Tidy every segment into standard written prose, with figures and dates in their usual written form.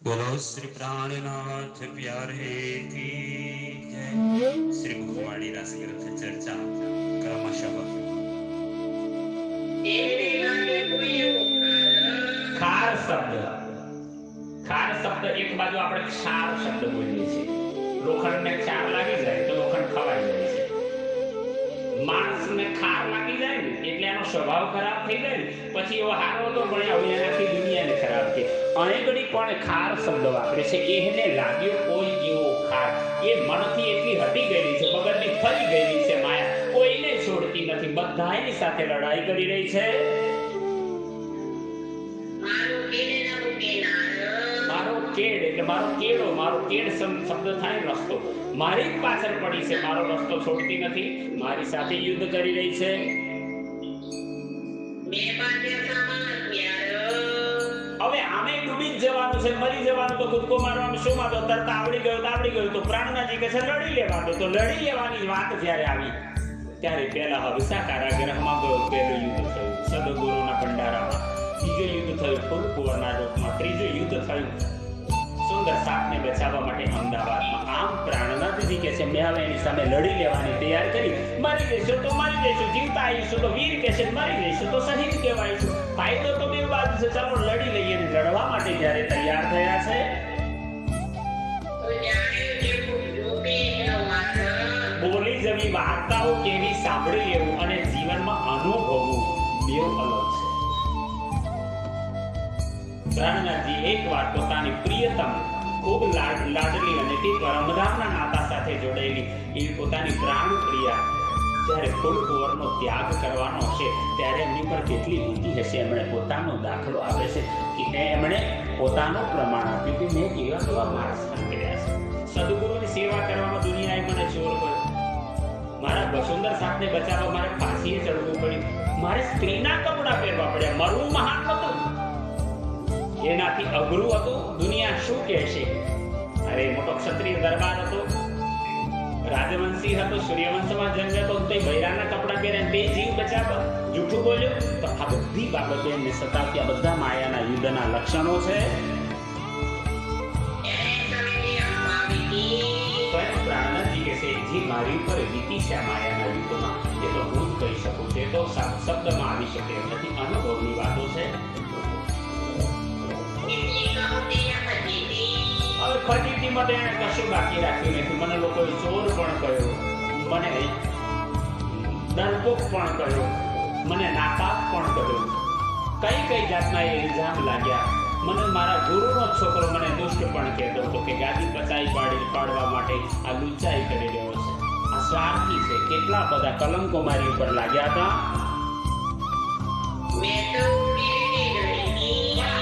बोलो श्री प्राणनाथ प्यारे की जय। श्री मुखवाणी रस ग्रंथ चर्चा क्रमशः खार शब्द एक बाजू આપણે ક્ષાર શબ્દ બોલીએ છીએ. લોખંડને ક્ષાર લાગી જાય તો લોખંડ ખવાઈ જાય છે. માણસને ખાર લાગી જાય ને એટલે એનો સ્વભાવ ખરાબ થઈ જાય ને પછી એવો હારો તો ભણ્યા હોય એનાથી દુનિયાને ખરાબ થઈ. અનેકડી પણ ખાર શબ્દ વાપરે છે. એને લાગ્યો કોઈ એવો ખાર, એ મનથી એટલી હટી ગયેલી છે, મગજની ફરી ગયેલી છે માયા, કોઈને છોડતી નથી, બધાની સાથે લડાઈ કરી રહી છે. મારો કેડ એટલે મારો કેડો, મારો કેડ શબ્દ થાય રસ્તો. મારી પાછળ પડી છે, મારો રસ્તો છોડતી નથી, મારી સાથે યુદ્ધ કરી રહી છે. હવે આમે ડૂબી જ જવાનું છે, મરી જવાનું, તો કૂદકો મારવાનું શું માં તો તરત આવડી ગયો તો પ્રાણનાજી કહે છે લડી લેવાનું. તો લડી લેવાની વાત જ્યારે આવી ત્યારે પહેલા હવિષા કારાગૃહમાં પહેલું યુદ્ધ થયું, સદગુરુના ભંડારામાં. બીજું યુદ્ધ થયું ફૂલકુંવરના રૂપમાં. ત્રીજું યુદ્ધ થયું સુંદર સાપને બચાવવા માટે અમદાવાદમાં. આમ પ્રાણનાથજી કહે છે મેં હવે એની સામે લડી લેવાની તૈયાર કરી. મરી જઈશું તો મરી જઈશું, જીવતા આવીશું તો વીર કહેશે, મરી જઈશું તો શહીદ કહેવાયશું. ફાયદો તો બે બાજુ છે, ચાલો લડી લઈએ. લડવા માટે જ્યારે તૈયાર થયા છે બોલી જવી વાર્તાઓ કેવી સાંભળી લેવું અને જીવનમાં અનુભવવું બે અલગ છે. પ્રાણનાથજી એકવાર પોતાની પ્રિયતમ ખૂબ લાડલી અને તે પરમધામના નાતા સાથે જોડાયેલી એવી પોતાની પ્રાણ પ્રિયા જ્યારે ફૂલકુંવરનો ત્યાગ કરવાનો હશે ત્યારે એમની પર કેટલી વીતી હશે. એમણે પોતાનો દાખલો આપે છે કે એમણે પોતાનું પ્રમાણ આપ્યું કે મેં કેવા માણસ કર્યા છે. સદગુરુની સેવા કરવામાં દુનિયાએ મને ચોર કર્યો. મારા વસુંદર સાપને બચાવવા મારે ફાંસીએ ચડવું પડ્યું. મારે સ્ત્રીના કપડાં પહેરવા પડ્યા. મરવું મહાન હતું, એનાથી અઘરું હતું. દુનિયા શું કહેશે? અરે મોટો ક્ષત્રિય દરબાર હતો, રાજવંશી હતો, સૂર્યવંશમાં જન્મ્યો હતો, તે બૈરાના કપડાં પહેર્યા, બે જીવ બચાવવા જૂઠું બોલ્યો. તો આ બધી બાબતો એમને સતાવતી, આ બધા માયાના યુદ્ધના લક્ષણો છે. પ્રાણનાથજી કહે છે જે મારી ઉપર વીતી છે માયાના યુદ્ધમાં એ તો હું જ કહી શકું છું, એ તો શબ્દમાં આવી શકે એમ નથી, અનુભવની વાતો છે. હવે ફજીતી માટે એને કશું બાકી રાખ્યું નથી. મને લોકોએ ચોર પણ કહ્યો, મને ડરપોક પણ કહ્યો, મને નાપાક પણ કહ્યો. કઈ જાતના ઇલ્ઝામ લાગ્યા. મને મારા ગુરુનો છોકરો મને દુષ્ટ પણ કહેતો હતો કે ગાદી પચાઈ પાડવા માટે આ લુચ્ચાઈ કરી રહ્યો છે, આ સ્વાર્થી છે. કેટલા બધા કલંકો મારી ઉપર લાગ્યા હતા.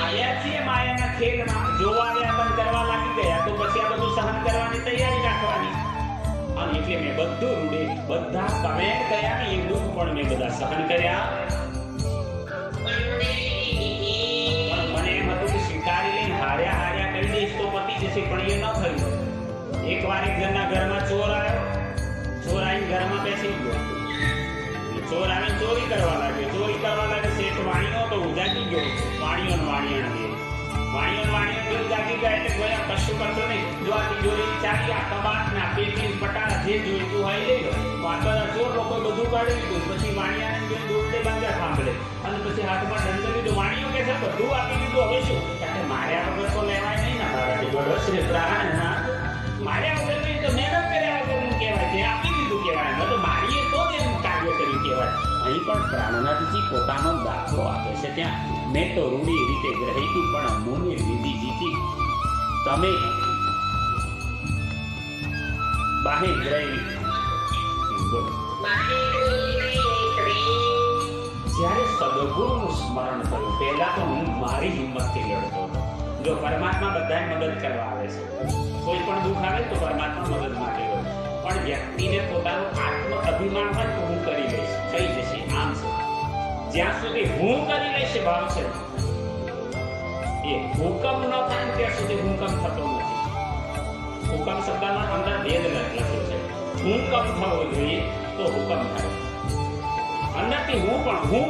આવ્યા છીએ માયાના ખેલમાં, જોવા આવ્યા પણ કરવા લાગી ગયા તો પછી આ બધું સહન કરવાની તૈયારી રાખવાની. અને એટલે મેં બધું રૂડે, બધા કમેન્ટ કર્યા ને એ દુઃખ પણ મેં બધા સહન કર્યા. હાર્યા કરી દઈશ તો પતી જશે, પણ એ ન થયું. એકવાર એક જણના ઘરમાં ચોર આવ્યો. ચોર આવીને ઘરમાં બેસી ગયો. ચોર આવીને ચોરી કરવા લાગ્યો. શેઠ વાણીઓ તો ઉજાગી ગયો. વાણીઓ જાગી ગયા એટલે કોઈ કશું કરતો નહીં. જો આ તિજોરી, ચાવી, આ કબાટ ના પેટી પટારા જે જોઈતું હોય લઈ લો. વાતોના ચોર લોકો બધું કાઢી લીધું. પછી વાણિયાને જોઈ દોડલે બાંધા સાંભળે અને પછી હાથમાં દંડ લીધું. વાણીઓ કે છે બધું આપી દીધું, હવે શું? માર્યા વગર તો લેવાય નહીં ને મારાથી. બોલો શ્રી પ્રાણનાથ, માર્યા વગર નહીં તો મહેનત કર્યા વગરનું કહેવાય છે, આપી દીધું કહેવાય. તો મારીએ તો જ એનું કાર્ય કર્યું કહેવાય. અહીં પણ પ્રાણનાથજી પોતાનો દાખલો આપે છે. ત્યાં મેં તો રૂડી રીતે ગ્રહિતી પણ મુને વિધિ જીતી. તમે બાહે ગ્રહી જ્યારે સદગુરુનું સ્મરણ કર્યું, પહેલા તો હું મારી હિંમતથી લડતો હતો. જો પરમાત્મા બધાને મદદ કરવા આવે છે, કોઈ પણ દુઃખ આવે તો પરમાત્મા મદદ માટે હોય, પણ વ્યક્તિને પોતાનું આત્મ અભિમાન હોય તો હું કરી લઈશ, થઈ જશે, આમ છે. જ્યાં સુધી હું કરી લઈશ ભાવ છે, એ હુકમ ન થાય ત્યાં સુધી હુકમ થતો નથી. હુકમ શબ્દમાં અંદર ભેદ લખ્યો છે. હુકમ થવો જોઈએ તો હુકમ થાય. નથી હું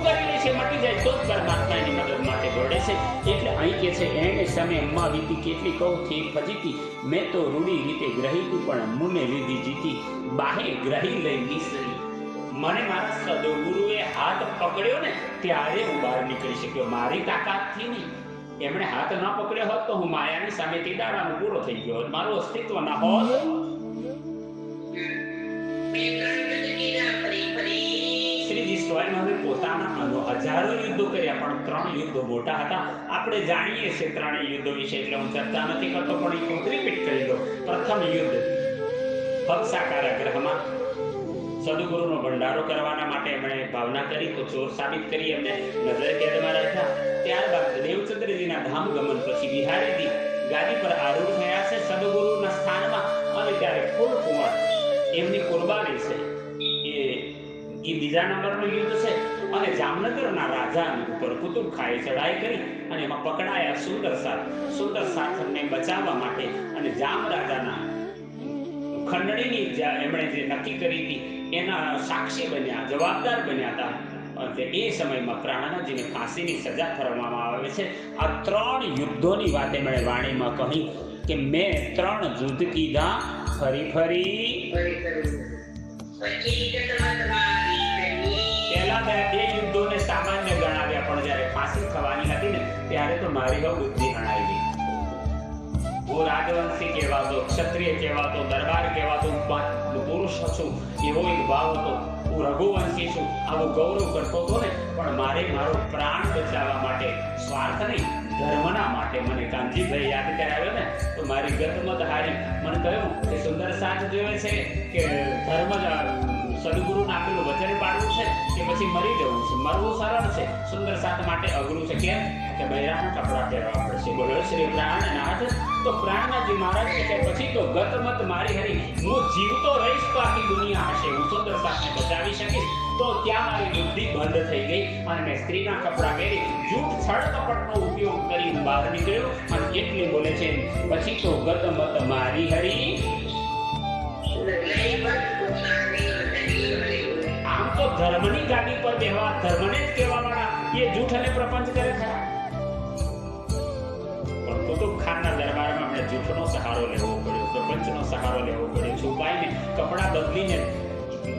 કરી લઈશ એ મટી જાય તો જ પરમાત્મા એની મદદ માટે દોડે છે. એટલે અહીં કે છે એને સમય અમ્મા વીતી કેટલી કહું થી ફજીતી મેં તો રૂડી રીતે ગ્રહી તું પણ મુને લીધી જીતી બાહે ગ્રહી લઈ નિસરી. મને મારા સદગુરુએ હાથ પકડ્યો ને ત્યારે હું બહાર નીકળી શક્યો, મારી તાકાતથી નહીં. એમણે હાથ ન પકડ્યો હોત તો હું માયાની સામે તે દાડામાં પૂરો થઈ ગયો, મારું અસ્તિત્વ ના હોત. શ્રીજી સ્વયં હવે પોતાના હજારો યુદ્ધો કર્યા પણ 3 યુદ્ધો મોટા હતા. આપણે જાણીએ છીએ 3 યુદ્ધો વિશે એટલે હું ચર્ચા નથી કરતો, પણ એક રિપીટ કરી દો. પ્રથમ યુદ્ધ હબસા કારાગૃહમાં સદગુરુનો ભંડારો કરવાના માટે એમણે ભાવના કરી તો ચોર સાબિત કરી એમને નજર કેદમાં રાખ્યા. ત્યારબાદ દેવચંદ્રજીના ધામ ગમન પછી બિહારીજી ગાદી પર આરૂઢ થયા છે સદગુરુના સ્થાનમાં અને ત્યારે ફૂલ કુંવર એમની કુરબાની છે. એ બીજા નંબરનું યુદ્ધ છે અને જામનગરના રાજાની ઉપર કુતુબખાએ ચડાઈ કરી અને એમાં પકડાયા સુંદર સાથને બચાવવા માટે અને જામ રાજાના ખંડણીની એમણે જે નક્કી કરી હતી એના સાક્ષી બન્યા, જવાબદાર બન્યા હતા. અને એ સમયમાં પ્રાણનાથજીને ફાંસીની સજા કરવામાં આવે છે. આ 3 યુદ્ધોની વાત એમણે વાણીમાં કહી કે મેં 3 યુદ્ધ કીધા ફરી પહેલા મેં 2 યુદ્ધોને સામાન્ય ગણાવ્યા પણ જ્યારે ફાંસી થવાની હતી ને ત્યારે તો મારી બુદ્ધિ ગણાવી. હું રાજવંશી કહેવાતો, ક્ષત્રિય કહેવાતો, દરબાર કહેવાતો, પુરુષ છું એવો એક ભાવ હતો. હું રઘુવંશી છું આવું ગૌરવ કરતો હતો ને, પણ મારે મારો પ્રાણ બચાવવા માટે, સ્વાર્થ નહીં ધર્મના માટે મને કાનજીભાઈ યાદ કરાવ્યો ને તો મારી ગતમત હારી. મને કહ્યું કે સુંદર સાથ જોવે છે કે ધર્મ સદગુરુને આપેલું વચન પાડવું છે કે પછી મરી જવું છે? મરવું સરળ છે, સુંદર સાથ માટે અઘરું છે. કેમ કે બૈરાના કપડા પહેરવા પડશે. બોલો શ્રી પ્રાણનાથ. તો પ્રાણનાથજી મહારાજ કે પછી તો ગતમત મારી હરી, હું જીવતો રહીશ તો આખી દુનિયા હશે, હું સુંદર સાથને બચાવી શકીશ. તો ત્યાં મારી બુદ્ધિ બંધ થઈ ગઈ અને મેં સ્ત્રીના કપડા પહેરી જૂઠ છળ કપટનો ઉપયોગ કરી હું બહાર નીકળ્યો અને એટલી બોલે છે પછી તો ગતમત મારી હરી. આમ તો ધર્મની ગાદી પર બેહવા, ધર્મને જ કહેવાવાળા એ જૂઠ અને પ્રપંચ કરે ખરા, પણ કુતુબખાનના દરબારમાં આપણે જૂઠનો સહારો લેવો પડ્યો, પ્રપંચનો સહારો લેવો પડ્યો, છુપાઈને કપડા બદલીને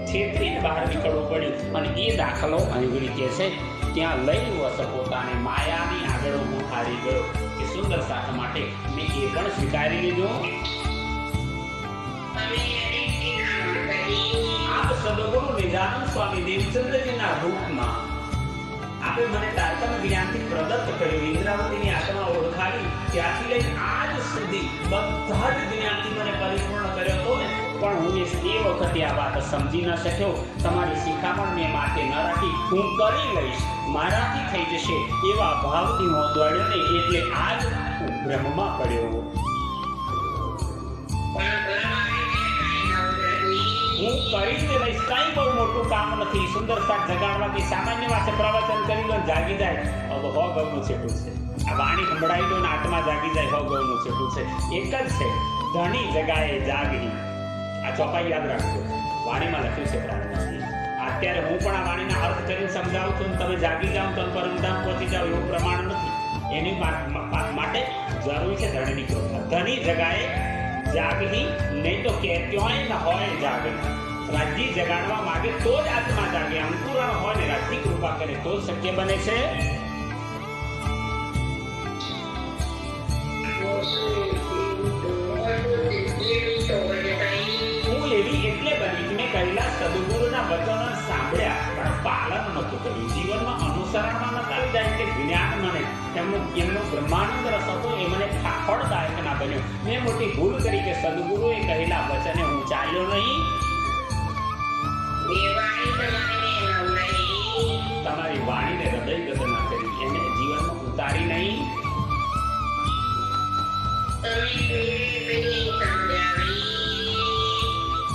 છેતરીને બહાર નીકળવું પડ્યું. અને એ દાખલો અહીં કે છે ત્યાં લઈ વસ પોતાને માયાની આગળ હું હારી ગયો કે સુંદર સાથ માટે મેં એ પણ સ્વીકારી લીધો. આપ સદગુરુ નિજાનંદ સ્વામી દેવચંદ્રજીના રૂપમાં આપે મને તારતમ જ્ઞાનથી પ્રદત્ત કર્યું, ઇન્દ્રાવતીની આત્મા ઓળખાવી, ત્યાંથી લઈને આજ સુધી બધા જ જ્ઞાનથી મને પરિપૂર્ણ કર્યો હતો ને, પણ હું એ વખતે આ વાત સમજી ન શક્યો. તમારી શિખામણ મેં માથે ન રાખી, હું કરી લઈશ, મારાથી થઈ જશે એવા ભાવથી હું દોડ્યો ને, એટલે આજ હું બ્રહ્મમાં પડ્યો. હું કરી લઈશ, કઈ બહુ મોટું કામ નથી. સુંદર સાથ જગાડવાથી સામાન્ય વાત પ્રવચન કરી લો જાગી જાય, હવે 100 ગૌનું છેટું છે. આ વાણી સંભળાઈ દો ને આત્મા જાગી જાય, 100 ગૌનું છેટું છે. એક જ છે ધણી જગાએ જાગી. આ ચોપાઈ યાદ રાખજો, વાણીમાં લખ્યું છે પ્રાણનાથજી. અત્યારે હું પણ આ વાણીના અર્થ કરીને સમજાવું છું, તમે જાગી જાઓ તો પરમધામ પહોંચી જાઓ એવું પ્રમાણ નથી. એની માટે જરૂરી છે ધણીની કૃપા. ધણી જગાએ જાગી, નહીં તો કે ક્યાંય ન હોય જાગી. રાજ્ય જગાડવા માંગે તો જ આત્મા જાગે, અંકુરણ હોય ને રાજ્ય કૃપા કરે તો શક્ય બને છે. હું એવી એટલે બની કે મેં કૈલાસ સદગુરુના વચનો સાંભળ્યા પણ પાલન નહોતું કર્યું, જીવનમાં અનુસરણમાં નતા આવી જાય કે જ્ઞાન મને એમનો બ્રહ્માનંદ રસ હતો એ મને ફળદાયક ના બન્યો. મેં મોટી ભૂલ કરી કે સદગુરુએ કહેલા વચને હું ચાલ્યો નહીં. તમારી વાણીને હૃદયગત ના કરી, એને જીવનમાં ઉતારી નહીં.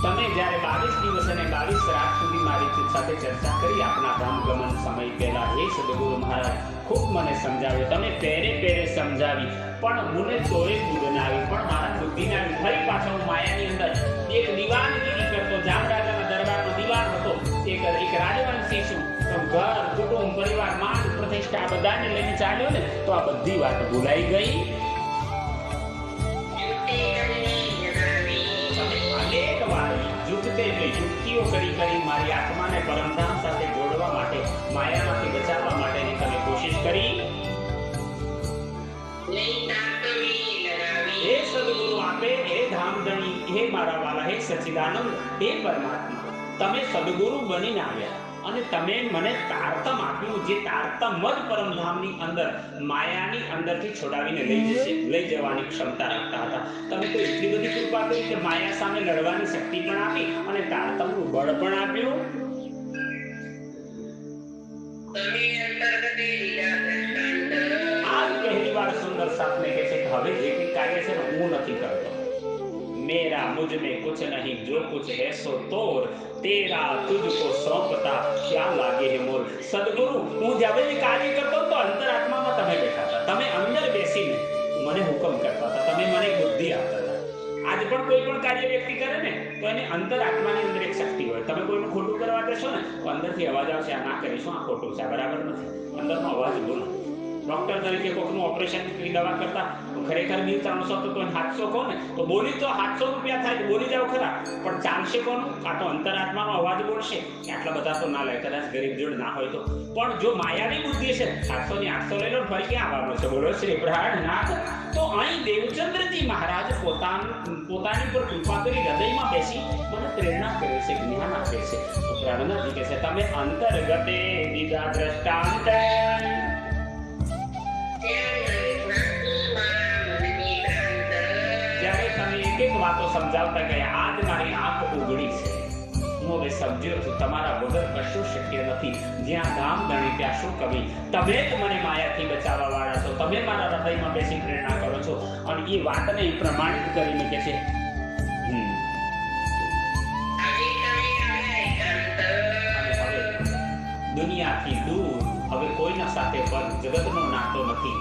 તમે જ્યારે 22 દિવસ અને 22 રાત સુધી મારી સાથે ચર્ચા કરી આપના ધામ ગમન સમય પહેલા, હે સદગુરુ મહારાજ ખૂબ મને સમજાવ્યો, તમે પહેરે સમજાવી પણ મને તોય બુદ્ધ ના આવી, પણ મારા બુદ્ધિ ના આવી. ફરી પાછો હું માયાની અંદર એક દીવાનગીરી કરતો, જામરાજાના દરબારનો દીવાન હતો, એક રાજવંશી છું, તો બધાને લઈને ચાલ્યો ને તો આ બધી વાત ભૂલાઈ ગઈ. અનેક વાર યુક્તે એટલે યુક્તિઓ કરી મારી આત્માને પરમધામ સાથે જોડવા માટે, માયામાંથી બચાવવા માટેની તમે કોશિશ કરી. હે સદગુરુ આપે, હે ધામધણી, હે મારા વાલા, હે સચ્ચિદાનંદ, હે પરમાત્મા, તમે સદગુરુ બનીને આવ્યા અને તમે મને તારતમ આપ્યું, જે તારતમ જ પરમધામની અંદર માયાની અંદરથી છોડાવીને લઈ જવાની ક્ષમતા રાખતા હતા. તમે તો એટલી બધી કૃપા કરી કે માયા સામે લડવાની શક્તિ પણ આપી અને તારતમનું બળ પણ આપ્યું. આ પહેલી વાર સુંદર સાપને કહે છે કે હવે જે કંઈ કાર્ય છે ને હું નથી કરતો. मेरा मुझ में कुछ नहीं, जो कुछ है सो तोर, तेरा तुझको सौंपता क्या लागे है मोर. સદગુરુ, હું જ્યારે જે કાર્ય કરતો તો અંતરાત્મામાં તમે બેઠા હતા, તમે અંદર બેસીને મને હુકમ કરતા હતા, તમે મને બુદ્ધિ આપતા હતા. આજ પણ કોઈ પણ કાર્ય વ્યક્તિ કરે ને તો એને અંતરાત્માની અંદર એક શક્તિ હોય. તમે કોઈનું ખોટું કરવા દેશો ને તો અંદરથી અવાજ આવશે, આ ના કરીશું, આ ખોટું છે, આ બરાબર નથી. અંદરનો અવાજ બોલો. ડોક્ટર તરીકે કોઈનું ઓપરેશન ની દવા કરતા ખરેખર બિલ 300 તો 700 કહો ને તો બોલી તો 700 રૂપિયા થાય, બોલી જાવ ખરા, પણ ચાલશે કોનું? કાં તો અંતરાત્માનો અવાજ બોલશે કે આટલા બધા તો ના લે, કદાચ ગરીબ જોડ ના હોય તો. પણ જો માયાવી બુદ્ધિ છે 700 ની 800 લઈ લો, ફરી ક્યાં આવવાનો છે? બોલો શ્રી પ્રહલાદનાથ. તો અહીં દેવચંદ્રજી મહારાજ પોતાની પર કૃપા કરી હૃદયમાં બેસી મને પ્રેરણા કરે છે, જ્ઞાન આપે છે. તો પ્રહલાદજી કહે છે તમે અંતર્ગતે દીધા દ્રષ્ટાંત. એક વાતો સમજાવતા ગયા, આજ મારી આંખ ઉઘડી છે, હું હવે સમજ્યો છું તમારા વગર કશું શક્ય નથી. જ્યાં ધામ ધણી ત્યાં શું કવિ, તમે જ મને માયાથી બચાવવા વાળા છો, તમે મારા હૃદયમાં બેસી પ્રેરણા કરો છો. અને એ વાતને પ્રમાણિત કરીને કે છે દુનિયાથી દૂર હવે કોઈના સાથે પર જગતનો નાતો નથી.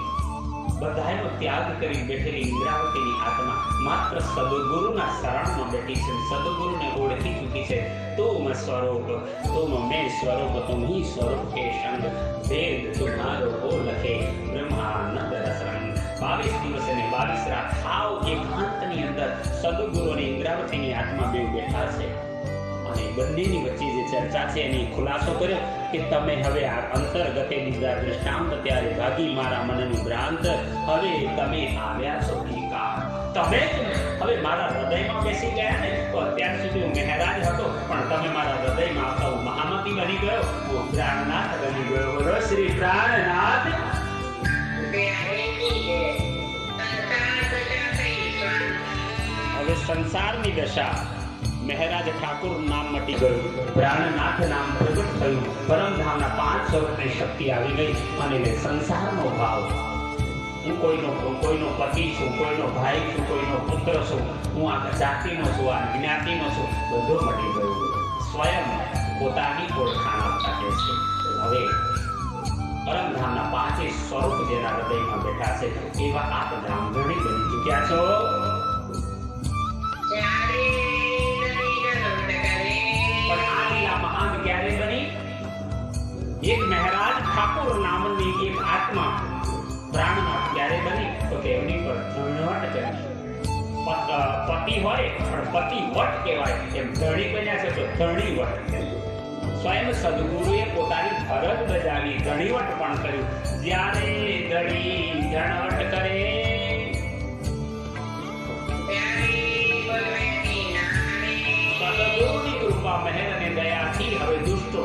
બધાનો ત્યાગ કરી બેઠેલી ઇન્દ્રાવતીની આત્મા માત્ર સદગુરુના શરણમાં બેઠી છે, સદગુરુને ઓળખી ચૂકી છે. તુમ સ્વરૂપ તુમ મેં સ્વરૂપ તુમ ही स्वरूप के संग वेद तुम्हारो हो लखे બ્રહ્માનંદ રસરંગ. 22 દિવસ અને 22 રાત હાવ એકાંતની અંદર સદગુરુ અને ઇન્દ્રાવતીની આત્મા બે બેઠા છે. અને બંનેની વચ્ચે જે ચર્ચા છે એની ખુલાસો કર્યો કે તમે હવે આ અંતર્ગતે દીધા દૃષ્ટાંત ત્યારે ભાગી મારા મનનું ભ્રાંત. હવે તમે આવ્યા છો એકાંત, તમે હવે મારા હૃદયમાં બેસી ગયા ને તો અત્યાર સુધી હું મહેરાજ હતો, પણ તમે મારા હૃદયમાં આવતા હું મહામતી બની ગયો, હું પ્રાણનાથ બની ગયો. બોલો શ્રી પ્રાણનાથ. હવે સંસારની દશા, મહેરાજ ઠાકુર નામ મટી ગયું, પ્રાણનાથ નામ પ્રગટ થયું, પરમધામના 5 સ્વરૂપની શક્તિ આવી ગઈ અને સંસારનો ભાવ, હું કોઈનો પતિ છું, કોઈનો ભાઈ છું, કોઈનો પુત્ર છું, હું આ જાતિનો છું, આ જ્ઞાતિનો છું, બધું મટી ગયું. સ્વયં પોતાની ઓળખાણ આપતા કહે છે હવે પરમધામના 5 સ્વરૂપ જેના હૃદયમાં બેઠા છે એવા આપ ધામધણી બની ચૂક્યા છો. એક મહેરાજ ઠાકુર નામની એક આત્મા પ્રાણનાથ ક્યારે બની તો તેમની પર ધણવટ કરી. પતિ હોય પણ પતિ વટ કહેવાય, એમ ધણી બન્યા છે તો ધણી વટ. સ્વયં સદગુરુએ પોતાની ફરજ બજાવી, ધણીવટ પણ કર્યું. જ્યારે ધણી ધણવટ કરે સદગુરુની કૃપા મહેર અને દયાથી હવે દુષ્ટો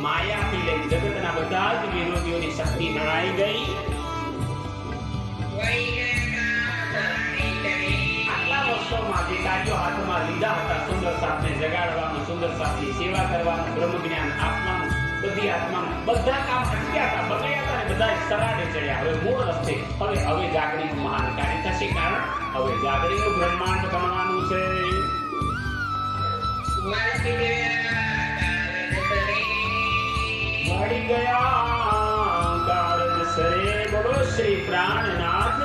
માયાથી લઈને જગતના બધા જ વિરોધીઓની શક્તિ જણાઈ ગઈ. આટલા વર્ષોમાં જે કાર્યો હાથમાં લીધા હતા, સુંદર સાપને જગાડવાનું, સુંદર સાપની સેવા કરવાનું, બ્રહ્મ જ્ઞાન આપવાનું, બધી આત્માનું બધા કામ અટક્યા હતા, બગડ્યા હતા ને બધા સરાડે ચડ્યા. હવે મૂળ રસ્તે હવે જાગણીનું મહાન કાર્ય થશે, કારણ હવે જાગણીનું બ્રહ્માંડ બનવાનું છે. મળી ગયા કારજ સરે. બોલો શ્રી પ્રાણનાથ.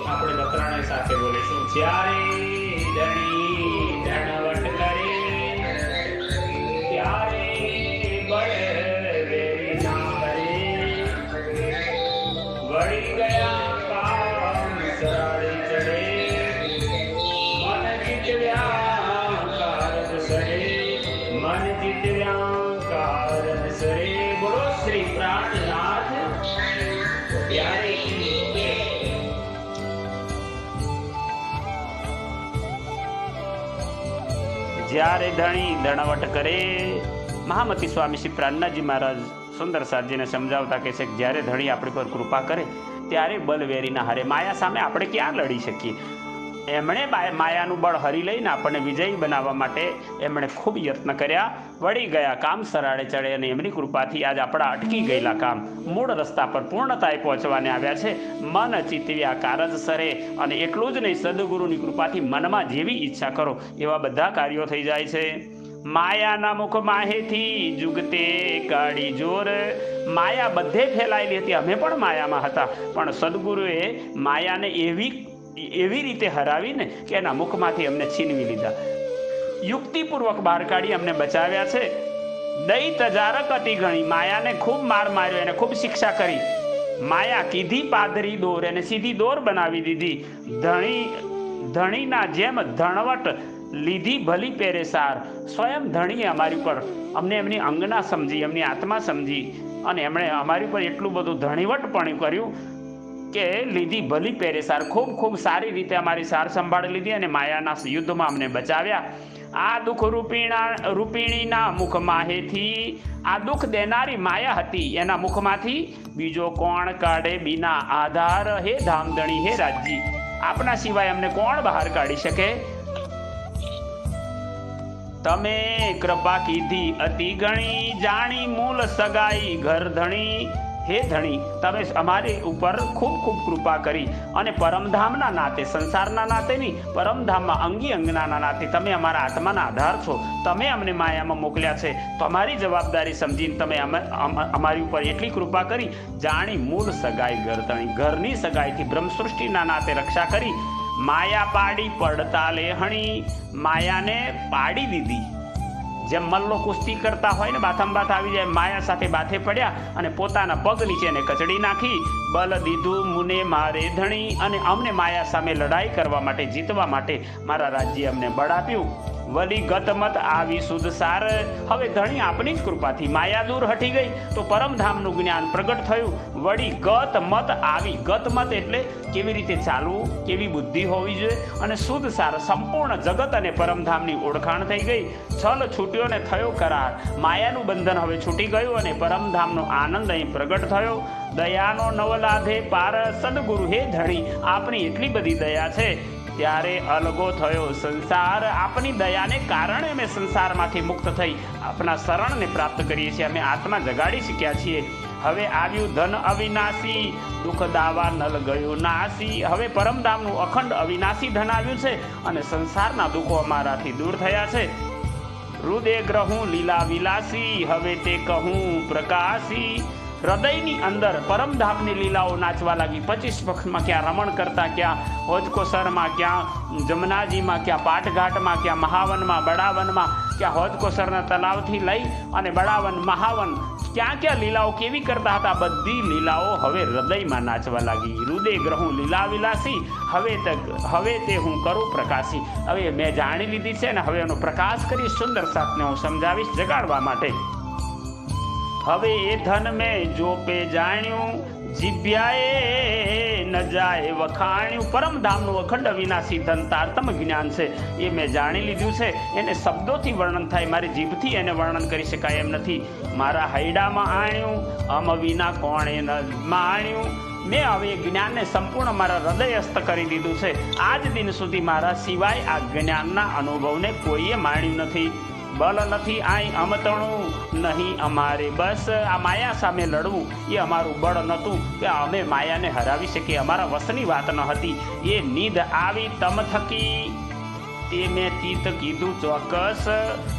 આપણે બકરાને સાથે બોલીશું. જ્યારે ધણી ધણવટ કરે ત્યારે બળ વેરી ના સરાળે ચડે મન જીતવ્યા કારજ સરે મન જીતવ્યા કારજ સરે બોલો શ્રી પ્રાણનાથ પ્યારે જ્યારે ધણી દણવટ કરે મહામતી સ્વામી શ્રી પ્રાણનાથજી મહારાજ સુંદર સાધજીને સમજાવતા કહે છે કે જ્યારે ધણી આપણી પર કૃપા કરે ત્યારે બલવેરીના હારે માયા સામે આપણે ક્યાં લડી શકીએ. એમણે માયાનું બળ હરી લઈને આપણને વિજયી બનાવવા માટે એમણે ખૂબ યત્ન કર્યા, વળી ગયા કામ સરાળે ચડે અને એમની કૃપાથી આજ આપણા અટકી ગયેલા કામ મૂળ રસ્તા પર પૂર્ણતાએ પહોંચવાને આવ્યા છે. મન ચિતવ્યા કારજ સરે અને એટલું જ નહીં, સદગુરુની કૃપાથી મનમાં જેવી ઈચ્છા કરો એવા બધા કાર્યો થઈ જાય છે. માયાના મુખ માહેથી જુગતે કાઢી જોર. માયા બધે ફેલાયેલી હતી, અમે પણ માયામાં હતા, પણ સદગુરુએ માયાને એવી રીતે હરાવીને કે એના મુખમાંથી અમને છીનવી લીધા, યુક્તિપૂર્વક બહાર કાઢી અમને બચાવ્યા છે. દઈ તજારક અતિ ઘણી, માયાને ખૂબ માર માર્યો, એને ખૂબ શિક્ષા કરી. માયા કીધી પાદરી દોર, એને સીધી દોર બનાવી દીધી. ધણીના જેમ ધણવટ લીધી ભલી પેરે સાર. સ્વયં ધણીએ અમારી પર અમને એમની અંગના સમજી, એમની આત્મા સમજી અને એમણે અમારી પર એટલું બધું ધણીવટપણું કર્યું કે લીધી ભલી પેરેસાર, ખૂબ ખૂબ સારી રીતે અમારી સાર સંભાળી લીધી અને માયાના યુદ્ધમાં અમને બચાવ્યા. આ દુઃખ રૂપિણીના મુખ માહેથી, આ દુઃખ દેનારી માયા હતી એના મુખમાંથી બીજો કોણ કાઢે બીના આધાર. હે ધામધણી, હે રાજજી, આપના સિવાય અમને કોણ બહાર કાઢી શકે? તમે કૃપા કીધી અતિ ઘણી, જાણી મૂળ સગાઈ ઘર ધણી. હે ધણી, તમે અમારી ઉપર ખૂબ ખૂબ કૃપા કરી અને પરમધામના નાતે, સંસારના નાતે નહીં, પરમધામમાં અંગી અંગનાના નાતે તમે અમારા આત્માના આધાર છો. તમે અમને માયામાં મોકલ્યા છે, તમારી જવાબદારી સમજીને તમે અમારી ઉપર એટલી કૃપા કરી. જાણી મૂળ સગાઈ ઘર ધણી, ઘરની સગાઈથી બ્રહ્મસૃષ્ટિના નાતે રક્ષા કરી. માયા પાડી પડતા લેહણી, માયાને પાડી દીધી. જેમ મલ્લો કુસ્તી કરતા હોય ને, બાથામાં બાથ આવી જાય, માયા સાથે બાથે પડ્યા અને પોતાના પગ નીચે એને કચડી નાખી. બલ દીધું મુને મારે ધણી, અને અમને માયા સામે લડાઈ કરવા માટે, જીતવા માટે મારા રાજ્ય અમને બળ આપ્યું. વલી ગતમત આવી સુધ સાર. હવે ધણી આપની જ કૃપાથી માયા દૂર હટી ગઈ તો પરમધામનું જ્ઞાન પ્રગટ થયું. વળી ગતમત આવી, ગતમત એટલે કેવી રીતે ચાલવું, કેવી બુદ્ધિ હોવી જોઈએ, અને શુદ્ધ સાર સંપૂર્ણ જગત અને પરમધામની ઓળખાણ થઈ ગઈ. છલ છૂટ્યો ને થયો કરાર. માયાનું બંધન હવે છૂટી ગયું અને પરમધામનો આનંદ અહીં પ્રગટ થયો. દયાનો નવલાધે પાર. સદગુરુ હે ધણી, આપની એટલી બધી દયા છે ત્યારે અલગો થયો સંસાર. આપની દયાને કારણે અમે સંસારમાંથી મુક્ત થઈ આપના શરણને પ્રાપ્ત કરીએ છીએ, અમે આત્મા જગાડી શક્યા છીએ. હવે આવ્યું ધન અવિનાશી, દુઃખ દાવા નલ ગયો નાસી. હવે પરમધામનું અખંડ અવિનાશી ધન આવ્યું છે અને સંસારના દુઃખો અમારાથી દૂર થયા છે. હૃદય ગ્રહું લીલા વિલાસી, હવે તે કહું પ્રકાશી. હૃદયની અંદર પરમધામની લીલાઓ નાચવા લાગી. 25 પક્ષમાં ક્યાં રમણ કરતા, ક્યાં હોજકોસરમાં, ક્યાં જમનાજીમાં, ક્યાં પાટઘાટમાં, ક્યાં મહાવનમાં, બડાવનમાં, ક્યાં હોજકોસરના તલાવથી લઈ અને બડાવન, મહાવન, ક્યાં ક્યાં લીલાઓ કેવી કરતા હતા, બધી લીલાઓ હવે હૃદયમાં નાચવા લાગી. હૃદય ગ્રહું લીલા વિલાસી, હવે તે હું કરું પ્રકાશી. હવે મેં જાણી લીધી છે ને, હવે એનો પ્રકાશ કરી સુંદર સાથને હું સમજાવીશ જગાડવા માટે. હવે એ ધન મેં જોપે જાણ્યું, જીભ્યાએ ન જાય વખાણ્યું. પરમધામનું અખંડ અવિનાશી ધન તારતમ જ્ઞાન છે, એ મેં જાણી લીધું છે. એને શબ્દોથી વર્ણન થાય, મારી જીભથી એને વર્ણન કરી શકાય એમ નથી. મારા હૈડામાં આણ્યું, અમ વિના કોણે ન માણ્યું. મેં હવે એ જ્ઞાનને સંપૂર્ણ મારા હૃદયસ્થ કરી દીધું છે. આજ દિન સુધી મારા સિવાય આ જ્ઞાનના અનુભવને કોઈએ માણ્યું નથી. બલ નથી આઈ અમતણું નહીં અમારે, બસ આ માયા સામે લડવું એ અમારું બળ નહોતું કે અમે માયાને હરાવી શકીએ, અમારા વશની વાત ન હતી. એ નીંદ આવી તમ થકી, તે મેં ચિત્ત કીધું ચોક્કસ.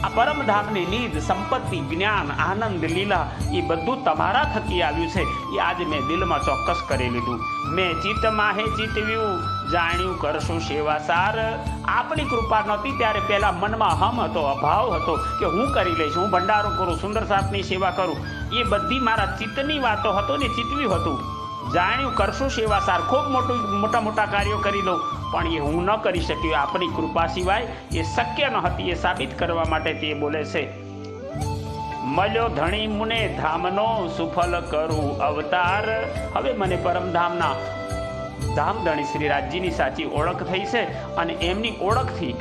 આ પરમધામની નીંદ, સંપત્તિ, જ્ઞાન, આનંદ, લીલા એ બધું તમારા થકી આવ્યું છે. એ આજે મેં દિલમાં ચોક્કસ કરી લીધું. મેં ચિત્તમાં હે ચિતવ્યું, જાણ્યું કરશું સેવા સાર. આપની કૃપા નહોતી ત્યારે પહેલા મનમાં હમ હતો, અભાવ હતો કે હું કરી લઈશ, હું ભંડારો કરું, સુંદર સાથની સેવા કરું. એ બધી મારા ચિત્તની વાતો હતો ને, ચિતવ્યું હતું. જાણ્યું કરશું સેવાસાર, ખૂબ મોટા મોટા કાર્યો કરી દઉં, પણ એ હું ન કરી શક્યો. આપણી કૃપા સિવાય એ શક્ય ન હતી. એ સાબિત કરવા માટે તે બોલે છે, મળ્યો ધણી મુને ધામનો સુફલ કરું અવતાર. હવે મને પરમધામના ધામધણી શ્રી રાજજીની સાચી ઓળખ થઈ છે અને એમની ઓળખથી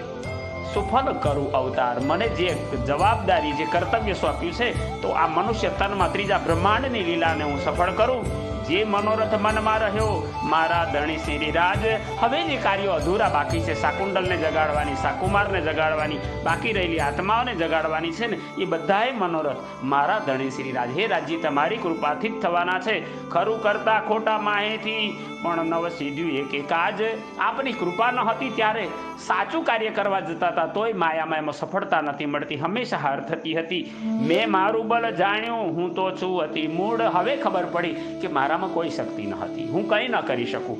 સુફલ કરું અવતાર. મને જે જવાબદારી, જે કર્તવ્ય સોંપ્યું છે, તો આ મનુષ્ય તનમાં ત્રીજા બ્રહ્માંડની લીલાને હું સફળ કરું. જે મનોરથ મનમાં રહ્યો મારા ધણી શ્રી રાજ. હવે જે કાર્યો અધૂરા બાકી છે, શાકુંડલને જગાડવાની, શાકુમારને જગાડવાની, બાકી રહેલી આત્માઓને જગાડવાની છે ને, એ બધાએ મનોરથ મારા ધણી શ્રી રાજ. હે રાજજી, તમારી કૃપાથી જ થવાના છે. ખરું કરતા ખોટા માહેથી પણ નવ સીધ્યું એક કાજ. આપની કૃપા ન હતી ત્યારે સાચું કાર્ય કરવા જતા હતા, તોય માયામાં એમાં સફળતા નથી મળતી, હંમેશા હાર થતી હતી. મેં મારું બળ જાણ્યું, હું તો છું અતિ મૂળ. હવે ખબર પડી કે મારામાં કોઈ શક્તિ ન હતી, હું કંઈ ન કરી શકું.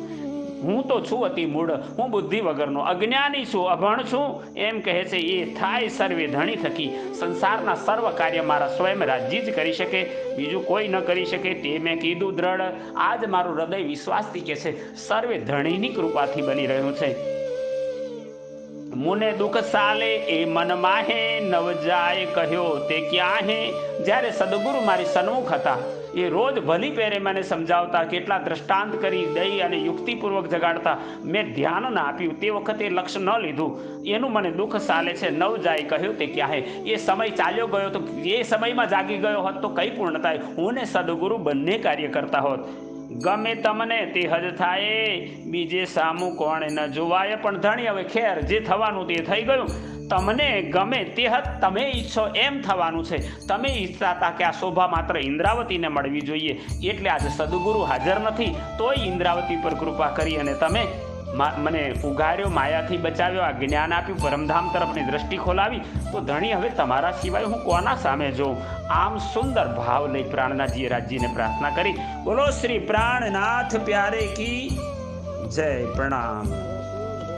હું તો છું અતિ મૂળ, હું બુદ્ધિ વગરનો અજ્ઞાની છું, અભણ છું. એમ કહે છે એ થાય સર્વે ધણી થકી. સંસારના સર્વ કાર્ય મારા સ્વયં રાજજી જ કરી શકે, બીજું કોઈ ન કરી શકે. તે મેં કીધું દ્રઢ. આજ મારું હૃદય વિશ્વાસથી કે છે સર્વે ધણીની કૃપાથી બની રહ્યું છે. મુને દુઃખ સાલે એ મન માહે, નવ જાય કહ્યો તે ક્યાં હે. જ્યારે સદગુરુ મારી સન્મુખ હતા, એ રોજ ભલી પહેરે મને સમજાવતા, કેટલા દ્રષ્ટાંત કરી દઈ અને યુક્તિપૂર્વક જગાડતા. મેં ધ્યાન ના આપ્યું, તે વખતે લક્ષ્ય ન લીધું. એનું મને દુઃખ સાલે છે. નવ જાય કહ્યું તે ક્યાં હે. એ સમય ચાલ્યો ગયો, તો એ સમયમાં જાગી ગયો હોત તો કઈ પૂર્ણ થાય. હું ને સદગુરુ બંને કાર્ય કરતા હોત. ગમે તમને તે હજ થાય, બીજે સામું કોણે ન જોવાય. પણ ધણી હવે ખેર, જે થવાનું તે થઈ ગયું. તમને ગમે તે હદ તમે ઈચ્છો એમ થવાનું છે. તમે ઈચ્છતા હતા કે આ શોભા માત્ર ઇન્દ્રાવતીને મળવી જોઈએ, એટલે આજે સદગુરુ હાજર નથી, તોય ઇન્દ્રાવતી પર કૃપા કરી અને તમે મને ઉગાર્યો, માયાથી બચાવ્યો, આ જ્ઞાન આપ્યું, પરમધામ તરફની દ્રષ્ટિ ખોલાવી. તો ધણી હવે તમારા સિવાય હું કોના સામે જોઉં. આમ સુંદર ભાવ લઈ પ્રાણનાથજીએ રાજજીને પ્રાર્થના કરી. બોલો શ્રી પ્રાણનાથ પ્યારે કી જય. પ્રણામ.